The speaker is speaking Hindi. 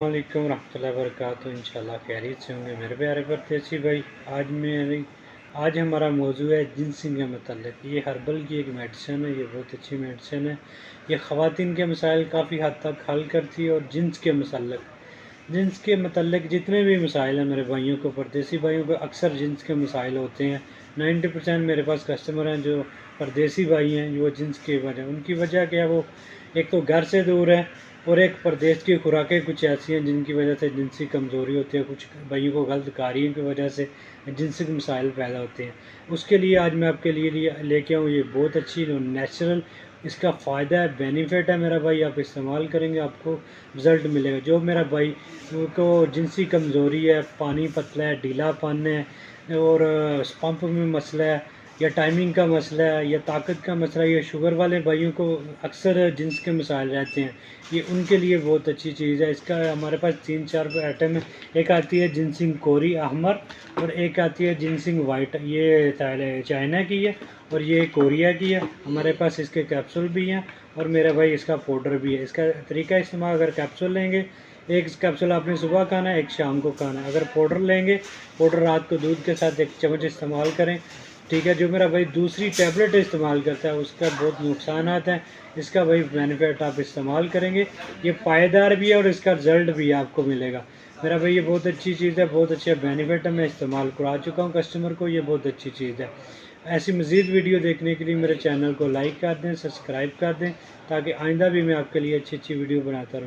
वालेकुम रहमतुल्लाहि व बरकातहू। इंशाल्लाह खैरियत से होंगे मेरे प्यारे परदेसी भाई। आज हमारा मौजू है जिनसिंग के मतलब। ये हर्बल की एक मेडिसिन है, ये बहुत अच्छी मेडिसिन है। ये ख़वातीन के मसाइल काफ़ी हद तक हल करती है। और जिन्स के मतलब जितने भी मसाइल हैं मेरे भाइयों को, परदेसी भाइयों को अक्सर जिन्स के मसाइल होते हैं। 90% मेरे पास कस्टमर हैं जो परदेसी भाई हैं, जो जिन्स की वजह, उनकी वजह क्या है, वो एक तो घर से दूर है और एक परदेश की खुराकें कुछ ऐसी हैं जिनकी वजह से जिनसी कमज़ोरी होती है। कुछ भाइयों को गलत कारियों की वजह से जिनसी के मसाइल पैदा होते हैं। उसके लिए आज मैं आपके लिए लेके आऊँ ये बहुत अच्छी नेचुरल, इसका फ़ायदा है, बेनिफिट है मेरा भाई। आप इस्तेमाल करेंगे आपको रिज़ल्ट मिलेगा। जो मेरा भाई को जिनसी कमज़ोरी है, पानी पतला है, ढीलापन है, और पंप में मसला है, या टाइमिंग का मसला है, या ताकत का मसला है, या शुगर वाले भाइयों को अक्सर जिन्स के मसाइल रहते हैं, ये उनके लिए बहुत अच्छी चीज़ है। इसका हमारे पास 3-4 आइटम है। एक आती है जिनसिंग कोरी अहमर, और एक आती है जिनसिंग वाइट, ये चाइना की है और ये कोरिया की है। हमारे पास इसके कैप्सूल भी हैं और मेरा भाई इसका पाउडर भी है। इसका तरीका इस्तेमाल, अगर कैप्सूल लेंगे, एक कैप्सूल आपने सुबह खाना है, एक शाम को खाना है। अगर पाउडर लेंगे, पाउडर रात को दूध के साथ 1 चम्मच इस्तेमाल करें, ठीक है। जो मेरा भाई दूसरी टैबलेट इस्तेमाल करता है उसका बहुत नुकसान हैं। इसका भाई बेनिफिट आप इस्तेमाल करेंगे, ये पायेदार भी है और इसका रिज़ल्ट भी आपको मिलेगा। मेरा भाई ये बहुत अच्छी चीज़ है, बहुत अच्छा बेनिफिट है। मैं इस्तेमाल करा चुका हूँ कस्टमर को, ये बहुत अच्छी चीज़ है। ऐसी मज़ीद वीडियो देखने के लिए मेरे चैनल को लाइक कर दें, सब्सक्राइब कर दें, ताकि आइंदा भी मैं आपके लिए अच्छी अच्छी वीडियो बनाता रहूँ।